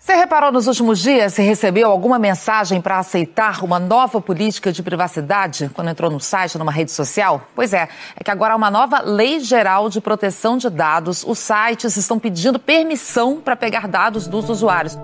Você reparou nos últimos dias se recebeu alguma mensagem para aceitar uma nova política de privacidade quando entrou no site, numa rede social? Pois é que agora há uma nova Lei Geral de Proteção de Dados. Os sites estão pedindo permissão para pegar dados dos usuários.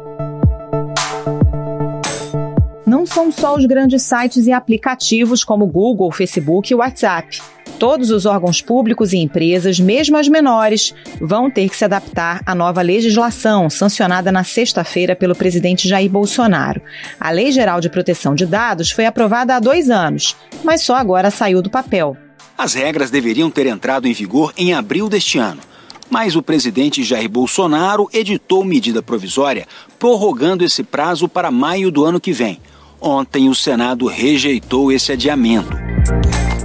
Não são só os grandes sites e aplicativos como Google, Facebook e WhatsApp. Todos os órgãos públicos e empresas, mesmo as menores, vão ter que se adaptar à nova legislação sancionada na sexta-feira pelo presidente Jair Bolsonaro. A Lei Geral de Proteção de Dados foi aprovada há 2 anos, mas só agora saiu do papel. As regras deveriam ter entrado em vigor em abril deste ano, mas o presidente Jair Bolsonaro editou medida provisória prorrogando esse prazo para maio do ano que vem. Ontem, o Senado rejeitou esse adiamento.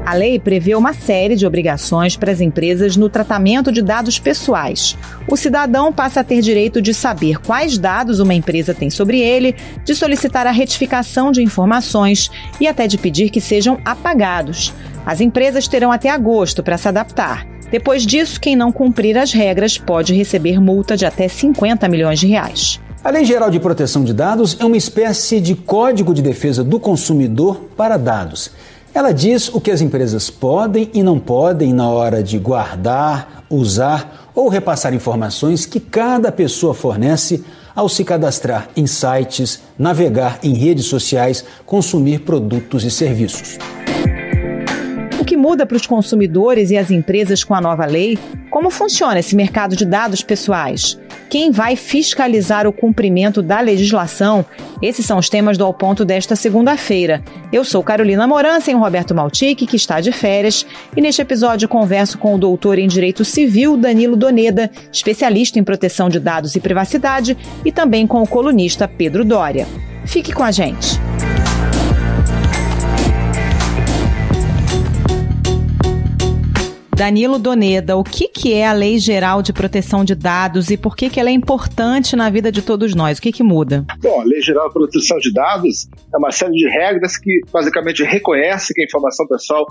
A lei prevê uma série de obrigações para as empresas no tratamento de dados pessoais. O cidadão passa a ter direito de saber quais dados uma empresa tem sobre ele, de solicitar a retificação de informações e até de pedir que sejam apagados. As empresas terão até agosto para se adaptar. Depois disso, quem não cumprir as regras pode receber multa de até R$50 milhões. A Lei Geral de Proteção de Dados é uma espécie de código de defesa do consumidor para dados. Ela diz o que as empresas podem e não podem na hora de guardar, usar ou repassar informações que cada pessoa fornece ao se cadastrar em sites, navegar em redes sociais, consumir produtos e serviços. O que muda para os consumidores e as empresas com a nova lei? Como funciona esse mercado de dados pessoais? Quem vai fiscalizar o cumprimento da legislação? Esses são os temas do Ao Ponto desta segunda-feira. Eu sou Carolina Moran, sem o Roberto Maltic, que está de férias, e neste episódio converso com o doutor em Direito Civil, Danilo Doneda, especialista em proteção de dados e privacidade, e também com o colunista Pedro Doria. Fique com a gente. Danilo Doneda, o que é a Lei Geral de Proteção de Dados e por que ela é importante na vida de todos nós? O que muda? Bom, a Lei Geral de Proteção de Dados é uma série de regras que basicamente reconhece que a informação pessoal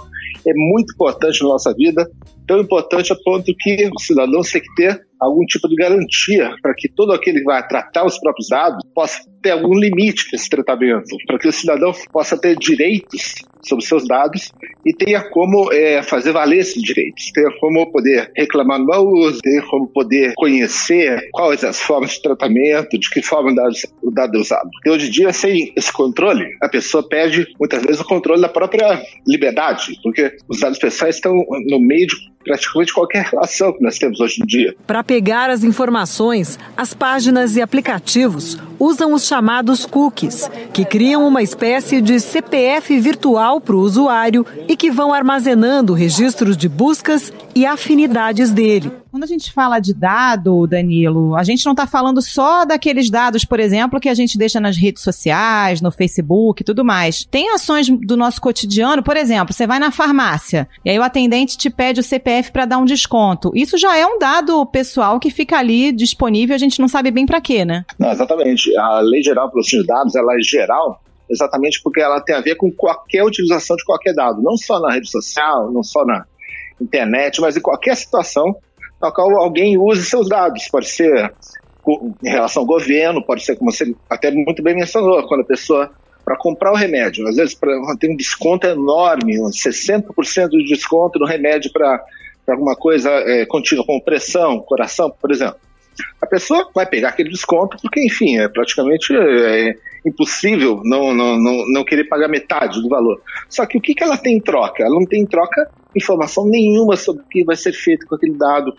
é muito importante na nossa vida, tão importante a ponto que o cidadão tem que ter algum tipo de garantia para que todo aquele que vai tratar os próprios dados possa ter algum limite nesse tratamento, para que o cidadão possa ter direitos sobre seus dados e tenha como fazer valer esses direitos, tenha como poder reclamar no mau uso, tenha como poder conhecer quais as formas de tratamento, de que forma o dado é usado. Porque hoje em dia, sem esse controle, a pessoa perde muitas vezes o controle da própria liberdade, porque os dados pessoais estão no meio de praticamente qualquer relação que nós temos hoje em dia. Para pegar as informações, as páginas e aplicativos usam os chamados cookies, que criam uma espécie de CPF virtual para o usuário e que vão armazenando registros de buscas e afinidades dele. Quando a gente fala de dado, Danilo, a gente não está falando só daqueles dados, por exemplo, que a gente deixa nas redes sociais, no Facebook e tudo mais. Tem ações do nosso cotidiano, por exemplo, você vai na farmácia e aí o atendente te pede o CPF para dar um desconto. Isso já é um dado pessoal que fica ali disponível, a gente não sabe bem para quê, né? Não, exatamente. A Lei Geral de Proteção de Dados, ela é geral exatamente porque ela tem a ver com qualquer utilização de qualquer dado, não só na rede social, não só na internet, mas em qualquer situação na qual alguém use seus dados. Pode ser em relação ao governo, pode ser, como você até muito bem mencionou, quando a pessoa, para comprar o remédio, às vezes tem um desconto enorme, 60% de desconto no remédio para alguma coisa contínua, como pressão, coração, por exemplo. A pessoa vai pegar aquele desconto porque, enfim, é praticamente impossível não querer pagar metade do valor. Só que o que ela tem em troca? Ela não tem em troca informação nenhuma sobre o que vai ser feito com aquele dado.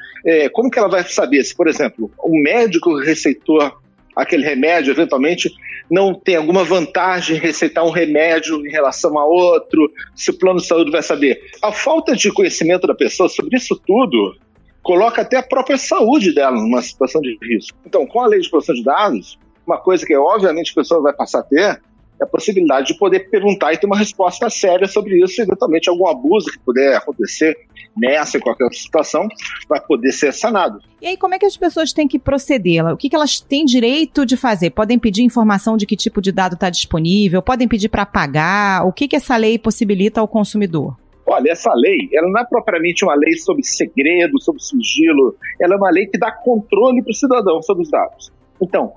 Como que ela vai saber se, por exemplo, o médico que receitou aquele remédio, eventualmente, não tem alguma vantagem em receitar um remédio em relação a outro, se o plano de saúde vai saber? A falta de conhecimento da pessoa sobre isso tudo coloca até a própria saúde dela numa situação de risco. Então, com a Lei de Proteção de Dados, uma coisa que obviamente a pessoa vai passar a ter é a possibilidade de poder perguntar e ter uma resposta séria sobre isso, e eventualmente algum abuso que puder acontecer nessa, em qualquer outra situação, vai poder ser sanado. E aí, como é que as pessoas têm que proceder? O que elas têm direito de fazer? Podem pedir informação de que tipo de dado está disponível? Podem pedir para pagar? O que essa lei possibilita ao consumidor? Olha, essa lei, ela não é propriamente uma lei sobre segredo, sobre sigilo, ela é uma lei que dá controle para o cidadão sobre os dados. Então,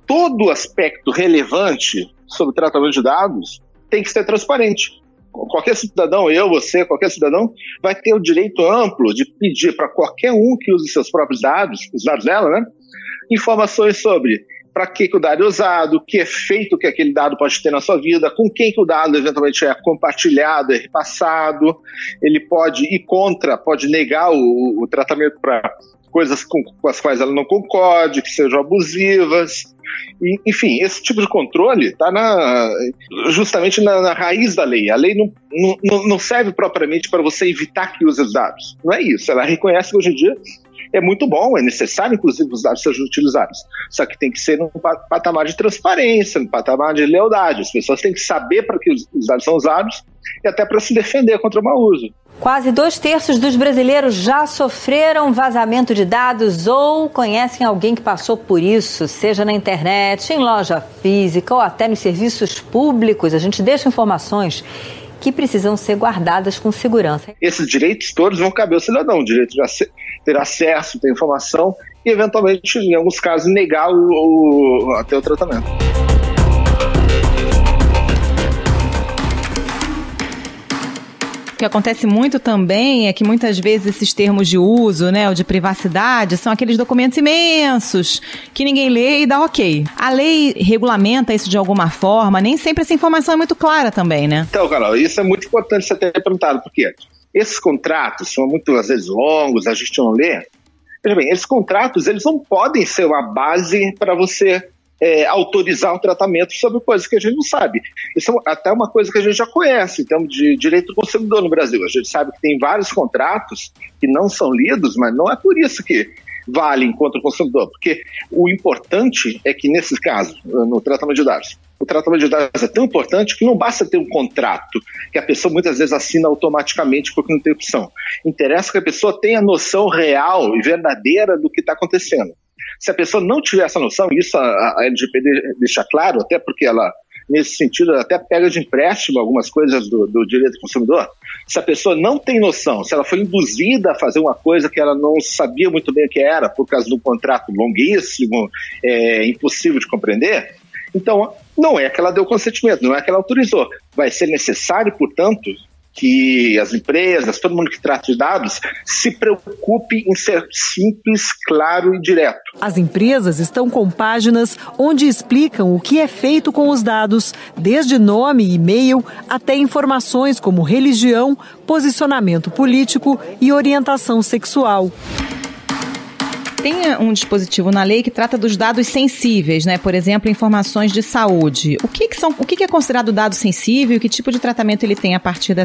todo aspecto relevante sobre o tratamento de dados tem que ser transparente. Qualquer cidadão, eu, você, qualquer cidadão, vai ter o direito amplo de pedir para qualquer um que use seus próprios dados, os dados dela, né, informações sobre para que o dado é usado, que efeito que aquele dado pode ter na sua vida, com quem que o dado eventualmente é compartilhado, é repassado, ele pode ir contra, pode negar o tratamento para coisas com as quais ela não concorde, que sejam abusivas. E, enfim, esse tipo de controle está justamente na raiz da lei. A lei não serve propriamente para você evitar que use os dados. Não é isso. Ela reconhece que hoje em dia é muito bom, é necessário, inclusive, que os dados sejam utilizados. Só que tem que ser num patamar de transparência, num patamar de lealdade. As pessoas têm que saber para que os dados são usados e até para se defender contra o mau uso. Quase 2/3 dos brasileiros já sofreram vazamento de dados ou conhecem alguém que passou por isso, seja na internet, em loja física ou até nos serviços públicos. A gente deixa informações que precisam ser guardadas com segurança. Esses direitos todos vão caber ao cidadão, o direito de ter acesso, ter informação e, eventualmente, em alguns casos, negar até o tratamento. O que acontece muito também é que muitas vezes esses termos de uso, né, ou de privacidade, são aqueles documentos imensos que ninguém lê e dá ok. A lei regulamenta isso de alguma forma, nem sempre essa informação é muito clara também, né? Então, Carol, isso é muito importante você ter perguntado, porque esses contratos são muitas vezes longos, a gente não lê. Veja bem, esses contratos, eles não podem ser uma base para você autorizar um tratamento sobre coisas que a gente não sabe. Isso é até uma coisa que a gente já conhece em termos de direito do consumidor no Brasil. A gente sabe que tem vários contratos que não são lidos, mas não é por isso que valem contra o consumidor, porque o importante é que, nesse caso, no tratamento de dados, o tratamento de dados é tão importante que não basta ter um contrato que a pessoa muitas vezes assina automaticamente porque não tem opção. Interessa que a pessoa tenha noção real e verdadeira do que está acontecendo. Se a pessoa não tiver essa noção, isso a LGPD deixa claro, até porque ela, nesse sentido, até pega de empréstimo algumas coisas do direito do consumidor. Se a pessoa não tem noção, se ela foi induzida a fazer uma coisa que ela não sabia muito bem o que era, por causa de um contrato longuíssimo, impossível de compreender, então não é que ela deu consentimento, não é que ela autorizou. Vai ser necessário, portanto, que as empresas, todo mundo que trata de dados, se preocupe em ser simples, claro e direto. As empresas estão com páginas onde explicam o que é feito com os dados, desde nome e e-mail até informações como religião, posicionamento político e orientação sexual. Tem um dispositivo na lei que trata dos dados sensíveis, né? Por exemplo, informações de saúde. O que é considerado dado sensível e que tipo de tratamento ele tem a partir da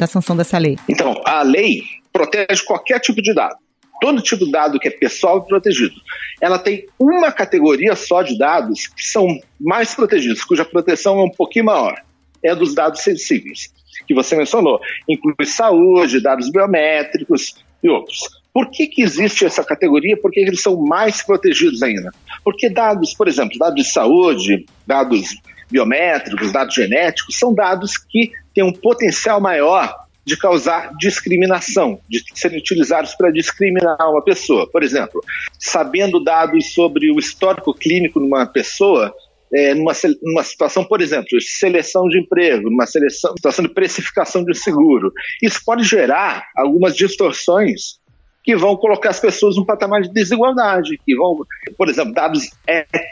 sanção dessa lei? Então, a lei protege qualquer tipo de dado. Todo tipo de dado que é pessoal é protegido. Ela tem uma categoria só de dados que são mais protegidos, cuja proteção é um pouquinho maior. É dos dados sensíveis, que você mencionou. Inclui saúde, dados biométricos e outros. Por que existe essa categoria? Por que eles são mais protegidos ainda? Porque dados, por exemplo, dados de saúde, dados biométricos, dados genéticos, são dados que têm um potencial maior de causar discriminação, de serem utilizados para discriminar uma pessoa. Por exemplo, sabendo dados sobre o histórico clínico de uma pessoa, numa situação, por exemplo, de seleção de emprego, numa situação de precificação de seguro, isso pode gerar algumas distorções que vão colocar as pessoas num patamar de desigualdade, que vão, por exemplo, dados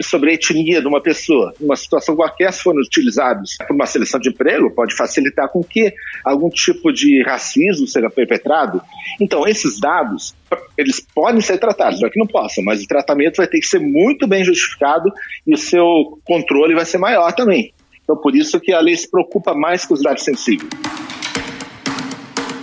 sobre a etnia de uma pessoa, numa situação qualquer, se forem utilizados por uma seleção de emprego, pode facilitar com que algum tipo de racismo seja perpetrado. Então, esses dados, eles podem ser tratados, não é que não possam, mas o tratamento vai ter que ser muito bem justificado e o seu controle vai ser maior também. Então, por isso que a lei se preocupa mais com os dados sensíveis.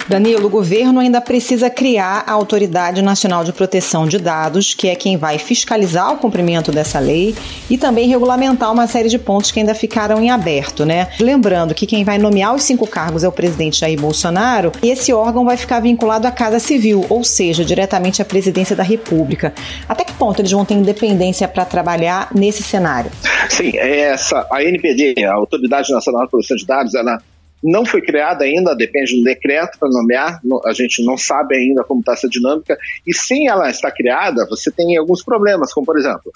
Danilo, o governo ainda precisa criar a Autoridade Nacional de Proteção de Dados, que é quem vai fiscalizar o cumprimento dessa lei e também regulamentar uma série de pontos que ainda ficaram em aberto, né? Lembrando que quem vai nomear os 5 cargos é o presidente Jair Bolsonaro e esse órgão vai ficar vinculado à Casa Civil, ou seja, diretamente à Presidência da República. Até que ponto eles vão ter independência para trabalhar nesse cenário? Sim, a ANPD, a Autoridade Nacional de Proteção de Dados, ela não foi criada ainda, depende do decreto para nomear, a gente não sabe ainda como está essa dinâmica, e sem ela estar criada, você tem alguns problemas, como por exemplo,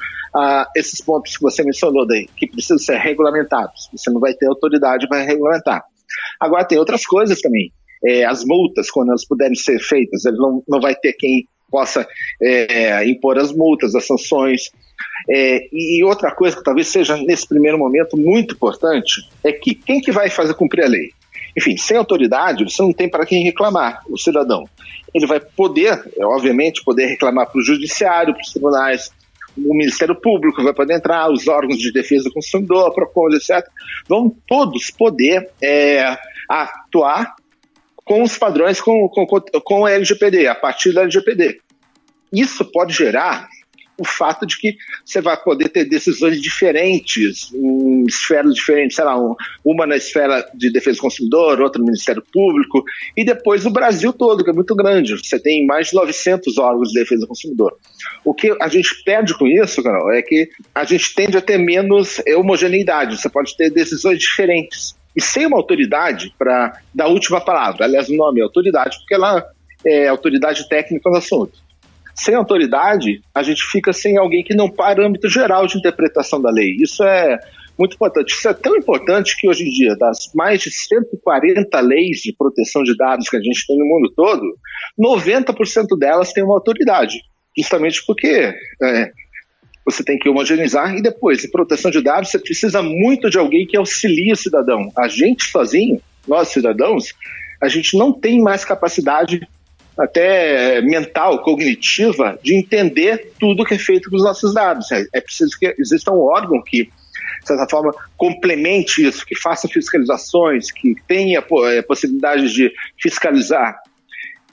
esses pontos que você mencionou daí, que precisam ser regulamentados, você não vai ter autoridade para regulamentar. Agora tem outras coisas também, as multas, quando elas puderem ser feitas, ele não vai ter quem possa impor as multas, as sanções. E outra coisa que talvez seja, nesse primeiro momento, muito importante, é que quem que vai fazer cumprir a lei? Enfim, sem autoridade, você não tem para quem reclamar, o cidadão. Ele vai poder, obviamente, reclamar para o judiciário, para os tribunais, o Ministério Público vai poder entrar, os órgãos de defesa do consumidor, a Procon, etc. Vão todos poder atuar com os padrões, com a LGPD, a partir da LGPD. Isso pode gerar o fato de que você vai poder ter decisões diferentes, em esferas diferentes, sei lá, uma na esfera de defesa do consumidor, outra no Ministério Público, e depois o Brasil todo, que é muito grande. Você tem mais de 900 órgãos de defesa do consumidor. O que a gente perde com isso, Carol, é que a gente tende a ter menos homogeneidade, você pode ter decisões diferentes. E sem uma autoridade para dar a última palavra, aliás, o nome é autoridade, porque ela é autoridade técnica no assunto. Sem autoridade, a gente fica sem alguém que não parâmetro geral de interpretação da lei. Isso é muito importante. Isso é tão importante que hoje em dia, das mais de 140 leis de proteção de dados que a gente tem no mundo todo, 90% delas têm uma autoridade. Justamente porque você tem que homogeneizar. E depois, em proteção de dados, você precisa muito de alguém que auxilie o cidadão. A gente sozinho, nós cidadãos, a gente não tem mais capacidade até mental, cognitiva, de entender tudo que é feito com os nossos dados. É preciso que exista um órgão que, de certa forma, complemente isso, que faça fiscalizações, que tenha possibilidade de fiscalizar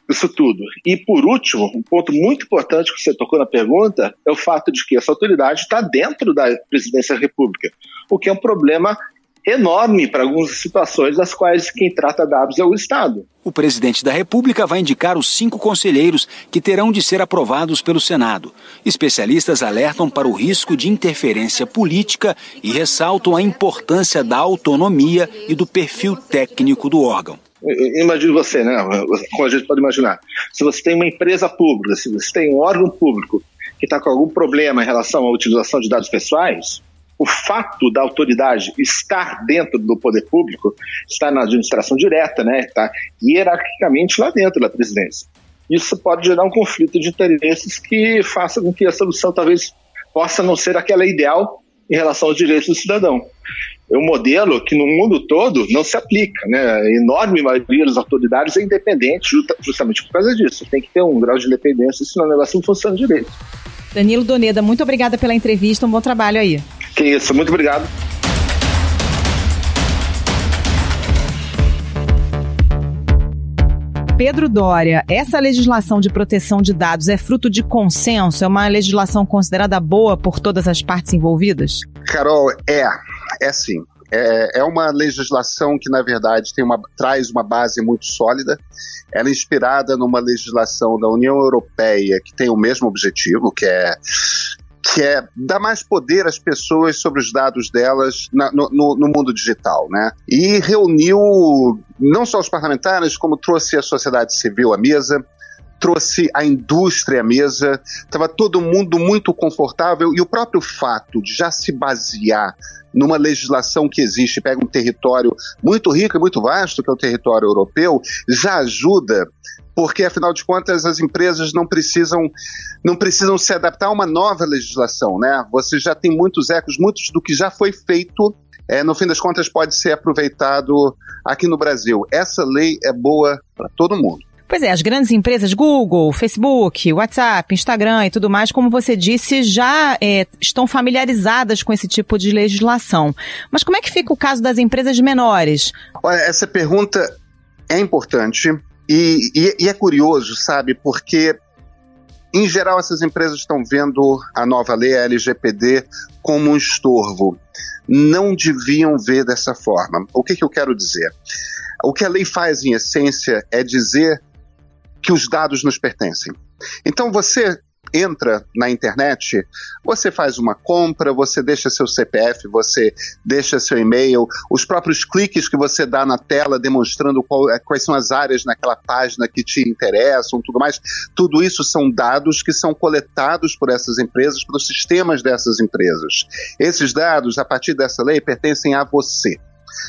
isso tudo. E, por último, um ponto muito importante que você tocou na pergunta é o fato de que essa autoridade está dentro da Presidência da República, o que é um problema enorme para algumas situações das quais quem trata dados é o Estado. O presidente da República vai indicar os 5 conselheiros que terão de ser aprovados pelo Senado. Especialistas alertam para o risco de interferência política e ressaltam a importância da autonomia e do perfil técnico do órgão. Imagine você, né? Como a gente pode imaginar. Se você tem uma empresa pública, se você tem um órgão público que está com algum problema em relação à utilização de dados pessoais, o fato da autoridade estar dentro do poder público, estar na administração direta, né, está hierarquicamente lá dentro da presidência. Isso pode gerar um conflito de interesses que faça com que a solução talvez possa não ser aquela ideal em relação aos direitos do cidadão. É um modelo que no mundo todo não se aplica, né? A enorme maioria das autoridades é independente justamente por causa disso. Tem que ter um grau de independência, senão o negócio não funciona direito. Danilo Doneda, muito obrigada pela entrevista, um bom trabalho aí. Que isso, muito obrigado. Pedro Doria, essa legislação de proteção de dados é fruto de consenso? É uma legislação considerada boa por todas as partes envolvidas? Carol, é sim. É uma legislação que, na verdade, traz uma base muito sólida. Ela é inspirada numa legislação da União Europeia que tem o mesmo objetivo, que é dar mais poder às pessoas sobre os dados delas no mundo digital, né? E reuniu não só os parlamentares, como trouxe a sociedade civil à mesa, trouxe a indústria à mesa, estava todo mundo muito confortável, e o próprio fato de já se basear numa legislação que existe, pega um território muito rico e muito vasto, que é o território europeu, já ajuda, porque, afinal de contas, as empresas não precisam se adaptar a uma nova legislação, né? Você já tem muitos ecos, muitos do que já foi feito, no fim das contas, pode ser aproveitado aqui no Brasil. Essa lei é boa para todo mundo. Pois é, as grandes empresas Google, Facebook, WhatsApp, Instagram e tudo mais, como você disse, já estão familiarizadas com esse tipo de legislação. Mas como é que fica o caso das empresas menores? Olha, essa pergunta é importante e é curioso, sabe, porque, em geral, essas empresas estão vendo a nova lei, a LGPD, como um estorvo. Não deviam ver dessa forma. O que eu quero dizer? O que a lei faz, em essência, é dizer que os dados nos pertencem. Então, você entra na internet, você faz uma compra, você deixa seu CPF, você deixa seu e-mail, os próprios cliques que você dá na tela demonstrando quais são as áreas naquela página que te interessam, tudo mais, tudo isso são dados que são coletados por essas empresas, pelos sistemas dessas empresas. Esses dados, a partir dessa lei, pertencem a você.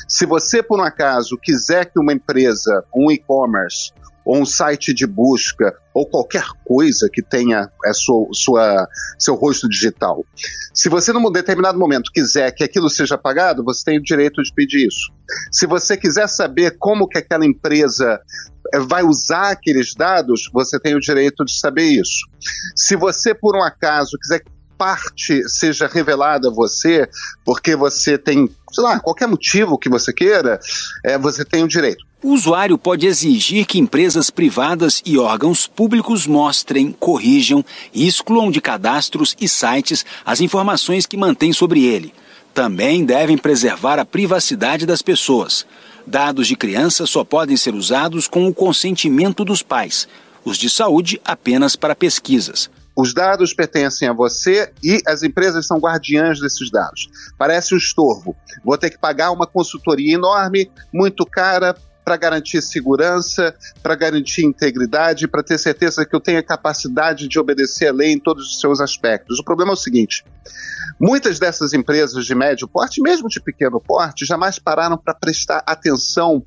Se você, por um acaso, quiser que uma empresa, um e-commerce, ou um site de busca, ou qualquer coisa que tenha seu rosto digital, se você num determinado momento quiser que aquilo seja apagado, você tem o direito de pedir isso. Se você quiser saber como que aquela empresa vai usar aqueles dados, você tem o direito de saber isso. Se você, por um acaso, quiser que parte seja revelada a você, porque você tem, sei lá, qualquer motivo que você queira, você tem o direito. O usuário pode exigir que empresas privadas e órgãos públicos mostrem, corrijam e excluam de cadastros e sites as informações que mantêm sobre ele. Também devem preservar a privacidade das pessoas. Dados de crianças só podem ser usados com o consentimento dos pais. Os de saúde apenas para pesquisas. Os dados pertencem a você e as empresas são guardiãs desses dados. Parece um estorvo. Vou ter que pagar uma consultoria enorme, muito cara, para garantir segurança, para garantir integridade, para ter certeza que eu tenho a capacidade de obedecer a lei em todos os seus aspectos. O problema é o seguinte: muitas dessas empresas de médio porte, mesmo de pequeno porte, jamais pararam para prestar atenção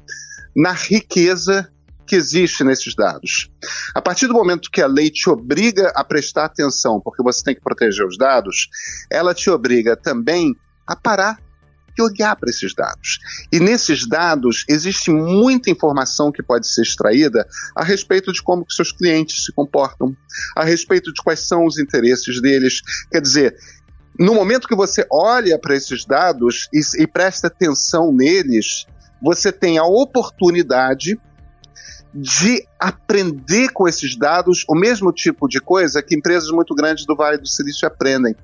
na riqueza que existe nesses dados. A partir do momento que a lei te obriga a prestar atenção, porque você tem que proteger os dados, ela te obriga também a parar e olhar para esses dados. E nesses dados existe muita informação que pode ser extraída a respeito de como que seus clientes se comportam, a respeito de quais são os interesses deles. Quer dizer, no momento que você olha para esses dados e presta atenção neles, você tem a oportunidade de aprender com esses dados o mesmo tipo de coisa que empresas muito grandes do Vale do Silício aprendem.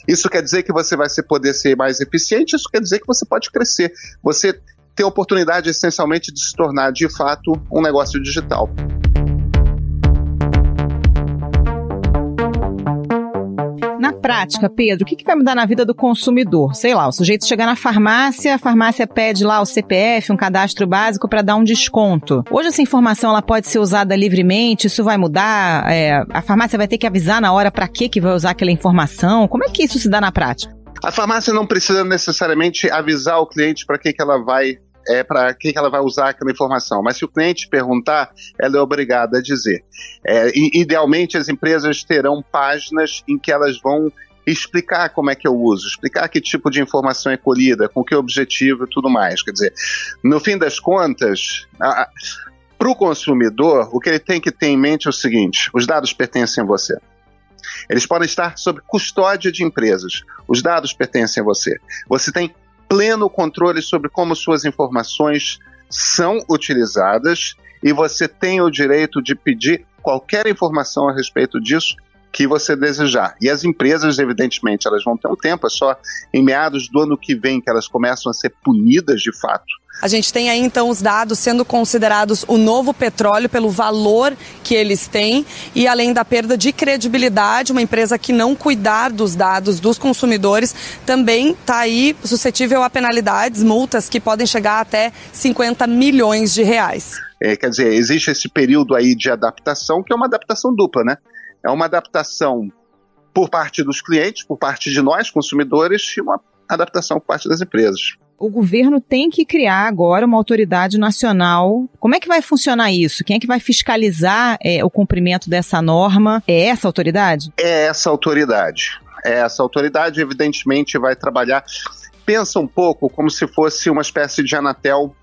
Isso quer dizer que você vai poder ser mais eficiente, isso quer dizer que você pode crescer. Você tem a oportunidade, essencialmente, de se tornar, de fato, um negócio digital. Na prática, Pedro, o que vai mudar na vida do consumidor? Sei lá, o sujeito chega na farmácia, a farmácia pede lá o CPF, um cadastro básico para dar um desconto. Hoje essa informação ela pode ser usada livremente, isso vai mudar? A farmácia vai ter que avisar na hora para que vai usar aquela informação? Como é que isso se dá na prática? A farmácia não precisa necessariamente avisar o cliente para que ela vai usar aquela informação. Mas se o cliente perguntar, ela é obrigada a dizer. Idealmente, as empresas terão páginas em que elas vão explicar como é que eu uso, explicar que tipo de informação é colhida, com que objetivo e tudo mais. Quer dizer, no fim das contas, para o consumidor, o que ele tem que ter em mente é o seguinte: os dados pertencem a você. Eles podem estar sob custódia de empresas. Os dados pertencem a você. Você tem pleno controle sobre como suas informações são utilizadas e você tem o direito de pedir qualquer informação a respeito disso que você desejar. E as empresas, evidentemente, elas vão ter um tempo, é só em meados do ano que vem que elas começam a ser punidas de fato. A gente tem aí, então, os dados sendo considerados o novo petróleo pelo valor que eles têm e, além da perda de credibilidade, uma empresa que não cuidar dos dados dos consumidores também está aí suscetível a penalidades, multas que podem chegar até 50 milhões de reais. Quer dizer, existe esse período aí de adaptação, que é uma adaptação dupla, né? É uma adaptação por parte dos clientes, por parte de nós, consumidores, e uma adaptação por parte das empresas. O governo tem que criar agora uma autoridade nacional. Como é que vai funcionar isso? Quem é que vai fiscalizar o cumprimento dessa norma? É essa autoridade? É essa autoridade. Essa autoridade, evidentemente, vai trabalhar. Pensa um pouco como se fosse uma espécie de Anatel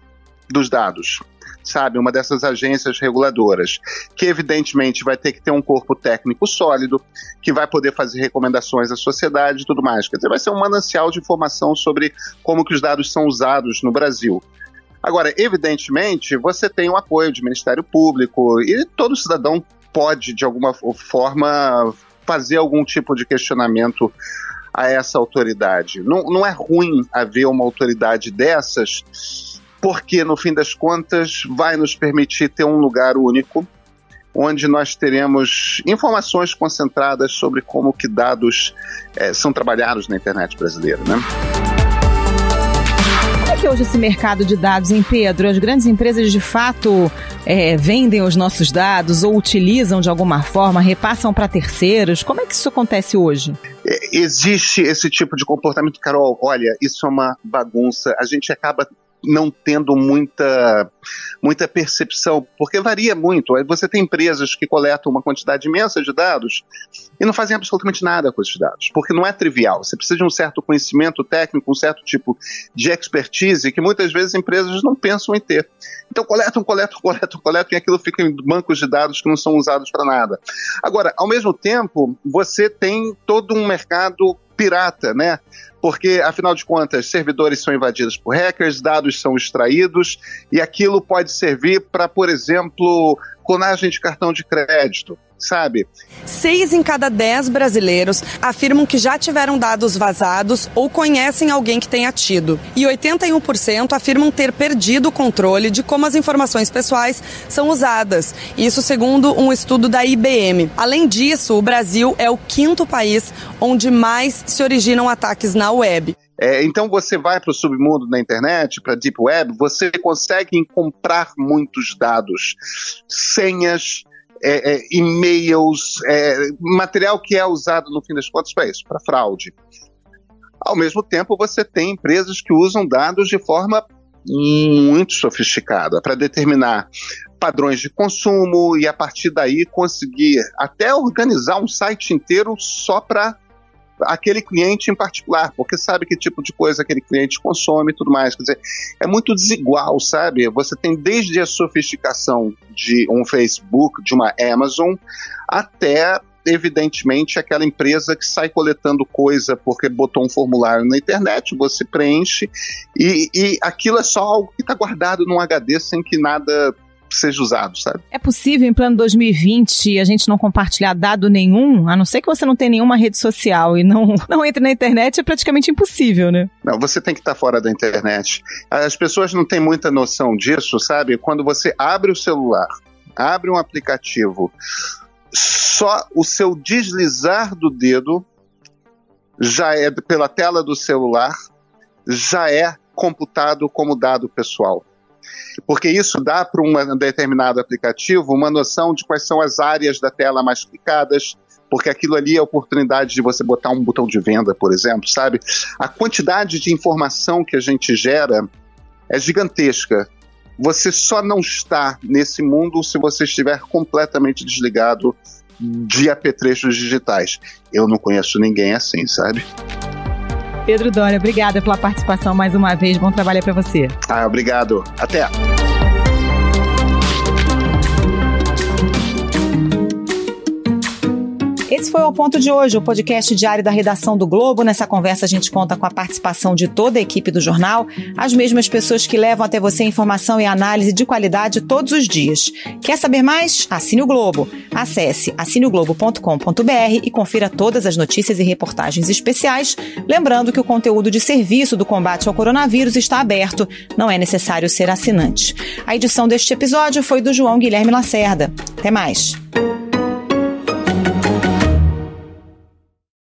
dos dados. Sabe, uma dessas agências reguladoras, que evidentemente vai ter que ter um corpo técnico sólido, que vai poder fazer recomendações à sociedade e tudo mais. Quer dizer, vai ser um manancial de informação sobre como que os dados são usados no Brasil. Agora, evidentemente, você tem o apoio do Ministério Público e todo cidadão pode, de alguma forma, fazer algum tipo de questionamento a essa autoridade. Não é ruim haver uma autoridade dessas, porque, no fim das contas, vai nos permitir ter um lugar único onde nós teremos informações concentradas sobre como que dados são trabalhados na internet brasileira, né? Como é que hoje esse mercado de dados, hein, Pedro? As grandes empresas de fato vendem os nossos dados ou utilizam de alguma forma, repassam para terceiros? Como é que isso acontece hoje? Existe esse tipo de comportamento, Carol. Olha, isso é uma bagunça. A gente acaba não tendo muita percepção, porque varia muito. Você tem empresas que coletam uma quantidade imensa de dados e não fazem absolutamente nada com esses dados, porque não é trivial. Você precisa de um certo conhecimento técnico, um certo tipo de expertise que muitas vezes empresas não pensam em ter. Então coletam e aquilo fica em bancos de dados que não são usados para nada. Agora, ao mesmo tempo, você tem todo um mercado pirata, né? Porque, afinal de contas, servidores são invadidos por hackers, dados são extraídos e aquilo pode servir para, por exemplo, clonagem de cartão de crédito, sabe? 6 em cada 10 brasileiros afirmam que já tiveram dados vazados ou conhecem alguém que tenha tido. E 81% afirmam ter perdido o controle de como as informações pessoais são usadas. Isso segundo um estudo da IBM. Além disso, o Brasil é o 5º país onde mais se originam ataques na web. Então você vai para o submundo da internet, para a Deep Web, você consegue comprar muitos dados, senhas, e-mails, material que é usado no fim das contas para isso, para fraude. Ao mesmo tempo você tem empresas que usam dados de forma muito sofisticada para determinar padrões de consumo e a partir daí conseguir até organizar um site inteiro só para aquele cliente em particular, porque sabe que tipo de coisa aquele cliente consome e tudo mais. Quer dizer, é muito desigual, sabe? Você tem desde a sofisticação de um Facebook, de uma Amazon, até, evidentemente, aquela empresa que sai coletando coisa porque botou um formulário na internet, você preenche, e aquilo é só algo que está guardado num HD sem que nada seja usado, sabe? É possível, em plano 2020, a gente não compartilhar dado nenhum, a não ser que você não tenha nenhuma rede social e não entre na internet, é praticamente impossível, né? Não, você tem que estar fora da internet. As pessoas não têm muita noção disso, sabe? Quando você abre o celular, abre um aplicativo, só o seu deslizar do dedo já é, pela tela do celular, já é computado como dado pessoal. Porque isso dá para um determinado aplicativo uma noção de quais são as áreas da tela mais clicadas, porque aquilo ali é a oportunidade de você botar um botão de venda, por exemplo, sabe? A quantidade de informação que a gente gera é gigantesca. Você só não está nesse mundo se você estiver completamente desligado de apetrechos digitais. Eu não conheço ninguém assim, sabe? Pedro Doria, obrigada pela participação mais uma vez. Bom trabalho para você. Obrigado. Até. Esse foi o Ponto de hoje, o podcast diário da redação do Globo. Nessa conversa a gente conta com a participação de toda a equipe do jornal, as mesmas pessoas que levam até você informação e análise de qualidade todos os dias. Quer saber mais? Assine o Globo. Acesse assineoglobo.com.br e confira todas as notícias e reportagens especiais. Lembrando que o conteúdo de serviço do combate ao coronavírus está aberto, não é necessário ser assinante. A edição deste episódio foi do João Guilherme Lacerda. Até mais.